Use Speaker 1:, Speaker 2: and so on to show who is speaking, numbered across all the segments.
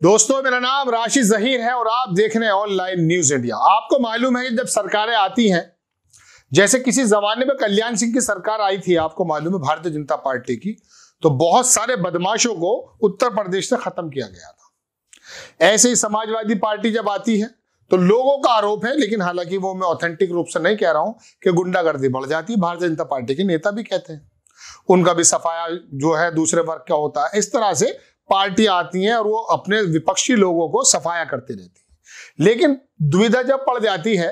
Speaker 1: दोस्तों, मेरा नाम राशि जहीर है और आप देख रहे हैं ऑनलाइन न्यूज इंडिया। आपको मालूम है कि जब सरकारें आती हैं, जैसे किसी जमाने में कल्याण सिंह की सरकार आई थी, आपको मालूम है, भारतीय जनता पार्टी की, तो बहुत सारे बदमाशों को उत्तर प्रदेश से खत्म किया गया था। ऐसे ही समाजवादी पार्टी जब आती है तो लोगों का आरोप है, लेकिन हालांकि वो मैं ऑथेंटिक रूप से नहीं कह रहा हूं, कि गुंडागर्दी बढ़ जाती है। भारतीय जनता पार्टी के नेता भी कहते हैं, उनका भी सफाया जो है दूसरे वर्ग का होता है। इस तरह से पार्टी आती हैं और वो अपने विपक्षी लोगों को सफाया करती रहती है। लेकिन दुविधा जब पड़ जाती है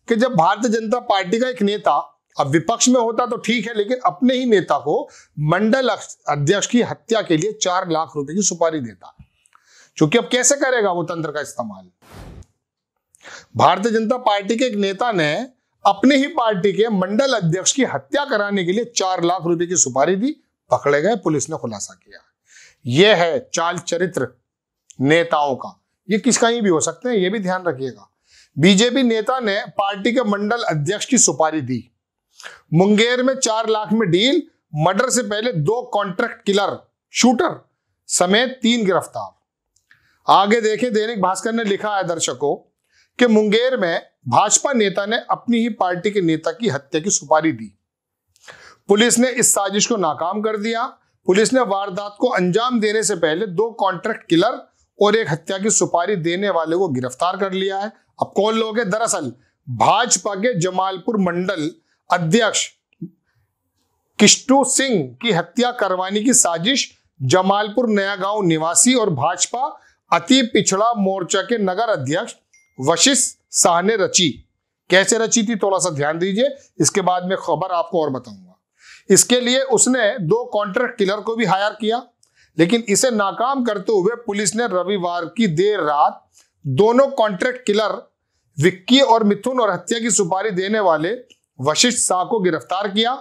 Speaker 1: कि जब भारतीय जनता पार्टी का एक नेता, अब विपक्ष में होता तो ठीक है, लेकिन अपने ही नेता को मंडल अध्यक्ष की हत्या के लिए 4 लाख रुपए की सुपारी देता है। क्योंकि अब कैसे करेगा वो तंत्र का इस्तेमाल? भारतीय जनता पार्टी के एक नेता ने अपने ही पार्टी के मंडल अध्यक्ष की हत्या कराने के लिए 4 लाख रुपए की सुपारी दी, पकड़े गए, पुलिस ने खुलासा किया। यह है चाल चरित्र नेताओं का। ये किस कहीं भी हो सकते हैं, ये भी ध्यान रखिएगा। बीजेपी नेता ने पार्टी के मंडल अध्यक्ष की सुपारी दी। मुंगेर में 4 लाख में डील, मर्डर से पहले 2 कॉन्ट्रैक्ट किलर शूटर समेत 3 गिरफ्तार। आगे देखें, दैनिक भास्कर ने लिखा है दर्शकों कि मुंगेर में भाजपा नेता ने अपनी ही पार्टी के नेता की हत्या की सुपारी दी। पुलिस ने इस साजिश को नाकाम कर दिया। पुलिस ने वारदात को अंजाम देने से पहले 2 कॉन्ट्रैक्ट किलर और एक हत्या की सुपारी देने वाले को गिरफ्तार कर लिया है। अब कौन लोग हैं? दरअसल भाजपा के जमालपुर मंडल अध्यक्ष किष्टू सिंह की हत्या करवाने की साजिश जमालपुर नया गांव निवासी और भाजपा अति पिछड़ा मोर्चा के नगर अध्यक्ष वशिष्ठ शाह ने रची। कैसे रची थी, थोड़ा सा ध्यान दीजिए, इसके बाद में खबर आपको और बताऊंगा। इसके लिए उसने 2 कॉन्ट्रैक्ट किलर को भी हायर किया, लेकिन इसे नाकाम करते हुए पुलिस ने रविवार की देर रात दोनों कॉन्ट्रैक्ट किलर विक्की और मिथुन और हत्या की सुपारी देने वाले वशिष्ठ शाह को गिरफ्तार किया।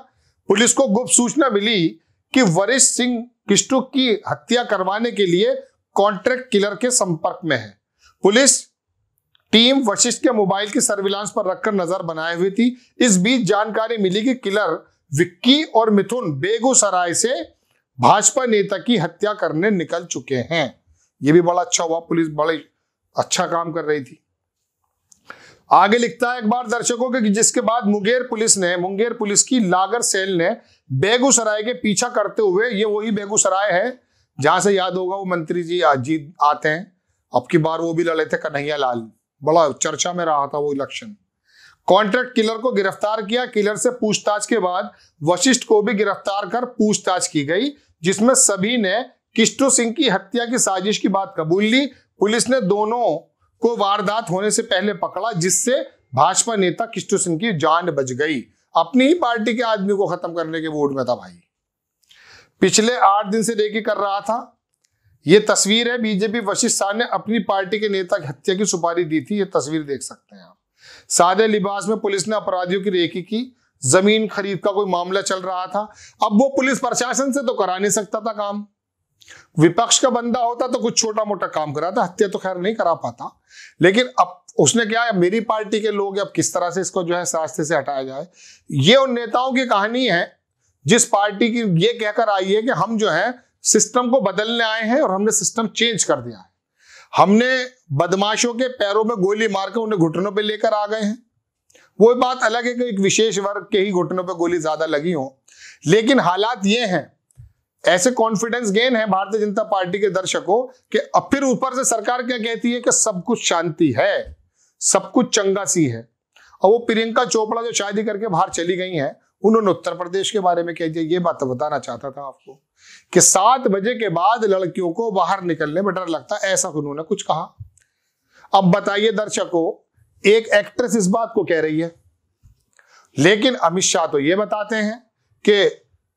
Speaker 1: पुलिस को गुप्त सूचना मिली कि वशिष्ठ सिंह किष्टू की हत्या करवाने के लिए कॉन्ट्रैक्ट किलर के संपर्क में है। पुलिस टीम वशिष्ठ के मोबाइल की सर्विलांस पर रखकर नजर बनाए हुई थी। इस बीच जानकारी मिली कि किलर विक्की और मिथुन बेगूसराय से भाजपा नेता की हत्या करने निकल चुके हैं। यह भी बड़ा अच्छा हुआ, पुलिस बड़े अच्छा काम कर रही थी। आगे लिखता है एक बार दर्शकों के, जिसके बाद मुंगेर पुलिस की लागर सेल ने बेगूसराय के पीछा करते हुए, ये वही बेगूसराय है जहां से याद होगा वो मंत्री जी अजीत आते हैं, अब की बार वो भी लड़े थे कन्हैया लाल, बड़ा चर्चा में रहा था वो इलेक्शन। कॉन्ट्रैक्ट किलर को गिरफ्तार किया। किलर से पूछताछ के बाद वशिष्ठ को भी गिरफ्तार कर पूछताछ की गई, जिसमें सभी ने किष्टू सिंह की हत्या की साजिश की बात कबूल ली। पुलिस ने दोनों को वारदात होने से पहले पकड़ा, जिससे भाजपा नेता किष्टू सिंह की जान बच गई। अपनी ही पार्टी के आदमी को खत्म करने के मूड में था भाई। पिछले 8 दिन से रेकी कर रहा था। यह तस्वीर है, बीजेपी वशिष्ठ शाह ने अपनी पार्टी के नेता की हत्या की सुपारी दी थी। यह तस्वीर देख सकते हैं आप। सादे लिबास में पुलिस ने अपराधियों की रेकी की। जमीन खरीद का कोई मामला चल रहा था। अब वो पुलिस प्रशासन से तो करा नहीं सकता था काम, विपक्ष का बंदा होता तो कुछ छोटा मोटा काम कराता, हत्या तो खैर नहीं करा पाता। लेकिन अब उसने क्या है, मेरी पार्टी के लोग, अब किस तरह से इसको जो है रास्ते से हटाया जाए। ये उन नेताओं की कहानी है जिस पार्टी की ये कहकर आई है कि हम जो है सिस्टम को बदलने आए हैं और हमने सिस्टम चेंज कर दिया है। हमने बदमाशों के पैरों में गोली मारकर उन्हें घुटनों पे लेकर आ गए हैं। वो बात अलग है कि एक विशेष वर्ग के ही घुटनों पे गोली ज्यादा लगी हो, लेकिन हालात ये हैं, ऐसे कॉन्फिडेंस गेन है भारतीय जनता पार्टी के दर्शकों कि अब फिर ऊपर से सरकार क्या कहती है कि सब कुछ शांति है, सब कुछ चंगा सी है। और वो प्रियंका चोपड़ा जो शादी करके बाहर चली गई हैं, उन्होंने उत्तर प्रदेश के बारे में कह दिया। ये बात बताना चाहता था आपको कि 7 बजे के बाद लड़कियों को बाहर निकलने में डर लगता है, ऐसा उन्होंने कुछ कहा। अब बताइए दर्शकों, एक एक्ट्रेस इस बात को कह रही है, लेकिन अमित शाह तो ये बताते हैं कि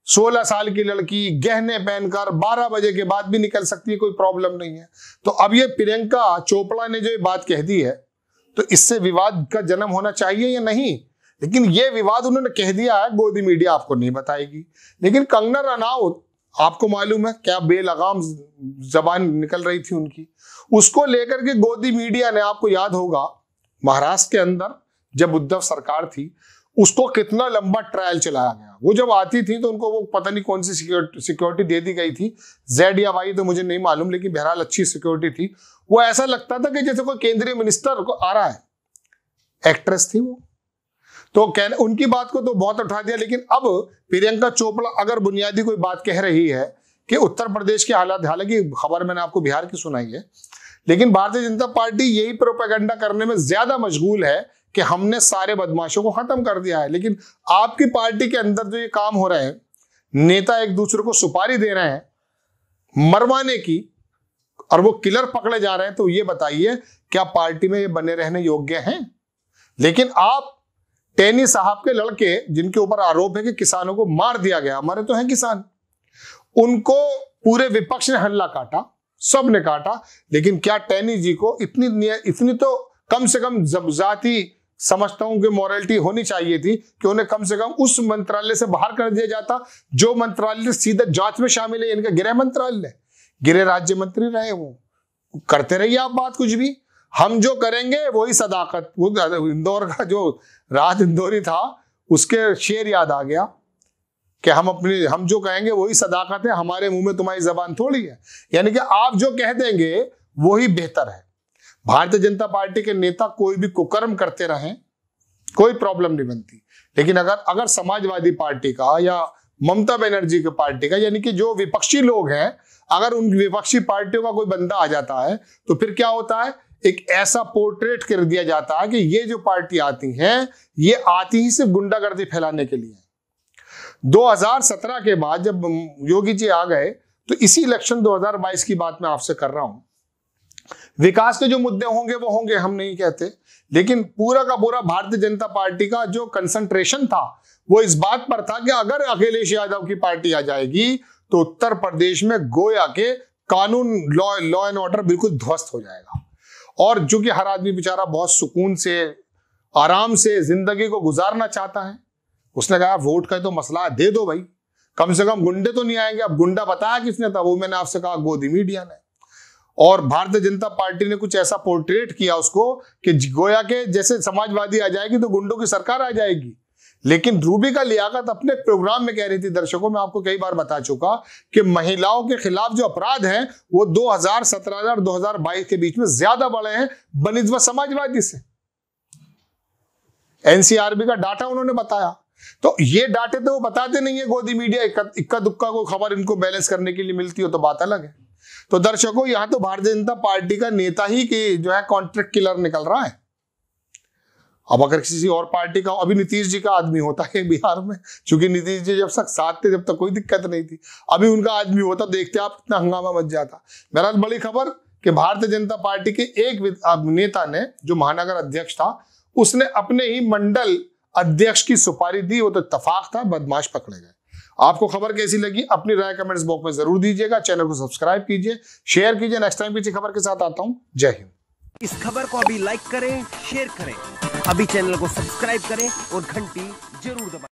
Speaker 1: 16 साल की लड़की गहने पहनकर 12 बजे के बाद भी निकल सकती है, कोई प्रॉब्लम नहीं है। तो अब ये प्रियंका चोपड़ा ने जो ये बात कह दी है, तो इससे विवाद का जन्म होना चाहिए या नहीं? लेकिन ये विवाद उन्होंने कह दिया है, गोदी मीडिया आपको नहीं बताएगी। लेकिन कंगना रनौत, आपको मालूम है क्या बेलगाम जबान निकल रही थी उनकी, उसको लेकर के गोदी मीडिया ने, आपको याद होगा महाराष्ट्र के अंदर जब उद्धव सरकार थी, उसको कितना लंबा ट्रायल चलाया गया। वो जब आती थी तो उनको वो पता नहीं कौन सी सिक्योरिटी दे दी गई थी, जेड या वाई तो मुझे नहीं मालूम, लेकिन बहरहाल अच्छी सिक्योरिटी थी। वो ऐसा लगता था कि जैसे कोई केंद्रीय मिनिस्टर को आ रहा है। एक्ट्रेस थी वो, तो उनकी बात को तो बहुत उठा दिया। लेकिन अब प्रियंका चोपड़ा अगर बुनियादी कोई बात कह रही है कि उत्तर प्रदेश के हालात, हालांकि खबर मैंने आपको बिहार की सुनाई है, लेकिन भारतीय जनता पार्टी यही प्रोपेगेंडा करने में ज्यादा मशगूल है कि हमने सारे बदमाशों को खत्म कर दिया है। लेकिन आपकी पार्टी के अंदर जो ये काम हो रहे हैं, नेता एक दूसरे को सुपारी दे रहे हैं मरवाने की, और वो किलर पकड़े जा रहे हैं, तो ये बताइए क्या पार्टी में ये बने रहने योग्य हैं? लेकिन आप टेनी साहब के लड़के, जिनके ऊपर आरोप है कि किसानों को मार दिया गया, हमारे तो हैं किसान, उनको पूरे विपक्ष ने हल्ला काटा, सब ने काटा। लेकिन क्या टेनी जी को इतनी तो कम से कम जाति समझता हूं कि मॉरलिटी होनी चाहिए थी कि उन्हें कम से कम उस मंत्रालय से बाहर कर दिया जाता जो मंत्रालय सीधे जांच में शामिल है, इनका गृह मंत्रालय, गृह राज्य मंत्री रहे वो। करते रहिए आप बात, कुछ भी हम जो करेंगे वही सदाकत। वो इंदौर का जो राज इंदौरी था, उसके शेर याद आ गया कि हम जो कहेंगे वही सदाकत है, हमारे मुंह में तुम्हारी जबान थोड़ी है। यानी कि आप जो कह देंगे वही बेहतर है। भारतीय जनता पार्टी के नेता कोई भी कुकर्म करते रहें, कोई प्रॉब्लम नहीं बनती। लेकिन अगर समाजवादी पार्टी का या ममता बनर्जी की पार्टी का, यानी कि जो विपक्षी लोग हैं, अगर उन विपक्षी पार्टियों का कोई बंदा आ जाता है तो फिर क्या होता है, एक ऐसा पोर्ट्रेट कर दिया जाता है कि ये जो पार्टी आती हैं, ये आती ही सिर्फ गुंडागर्दी फैलाने के लिए। 2017 के बाद जब योगी जी आ गए, तो इसी इलेक्शन 2022 की बात मैं आपसे कर रहा हूं। विकास के जो मुद्दे होंगे वो होंगे, हम नहीं कहते, लेकिन पूरा का पूरा भारतीय जनता पार्टी का जो कंसंट्रेशन था वो इस बात पर था कि अगर अखिलेश यादव की पार्टी आ जाएगी तो उत्तर प्रदेश में गोया के कानून, लॉ एंड ऑर्डर बिल्कुल ध्वस्त हो जाएगा। और जो कि हर आदमी बेचारा बहुत सुकून से, आराम से जिंदगी को गुजारना चाहता है, उसने कहा वोट का तो मसला दे दो भाई, कम से कम गुंडे तो नहीं आएंगे। अब गुंडा बताया किसने था, वो मैंने आपसे कहा गोदी मीडिया ने। और भारतीय जनता पार्टी ने कुछ ऐसा पोर्ट्रेट किया उसको कि गोया के जैसे समाजवादी आ जाएगी तो गुंडों की सरकार आ जाएगी। लेकिन रूबिका लियाकत अपने प्रोग्राम में कह रही थी, दर्शकों मैं आपको कई बार बता चुका कि महिलाओं के खिलाफ जो अपराध हैं वो 2017 और 2022 के बीच में ज्यादा बढ़े हैं बनिस्बत समाजवादी से। एनसीआरबी का डाटा उन्होंने बताया। तो ये डाटे तो वो बताते नहीं है, गोदी मीडिया इक्का दुक्का को खबर इनको बैलेंस करने के लिए मिलती हो तो बात अलग है। तो दर्शकों, यहां तो भारतीय जनता पार्टी का नेता ही की जो है कॉन्ट्रैक्ट किलर निकल रहा है। अब अगर किसी और पार्टी का, अभी नीतीश जी का आदमी होता है बिहार में, क्योंकि नीतीश जी जब तक साथ थे जब तक कोई दिक्कत नहीं थी, अभी उनका आदमी होता, देखते आप कितना हंगामा मच जाता। बहरहाल बड़ी खबर कि भारतीय जनता पार्टी के एक नेता ने, जो महानगर अध्यक्ष था, उसने अपने ही मंडल अध्यक्ष की सुपारी दी। वो तो इत्तेफाक था, बदमाश पकड़े गए। आपको खबर कैसी लगी अपनी राय कमेंट्स बॉक्स में जरूर दीजिएगा। चैनल को सब्सक्राइब कीजिए, शेयर कीजिए। नेक्स्ट टाइम किसी खबर के साथ आता हूं। जय हिंद।
Speaker 2: इस खबर को अभी लाइक करें, शेयर करें, अभी चैनल को सब्सक्राइब करें और घंटी जरूर दबाएं।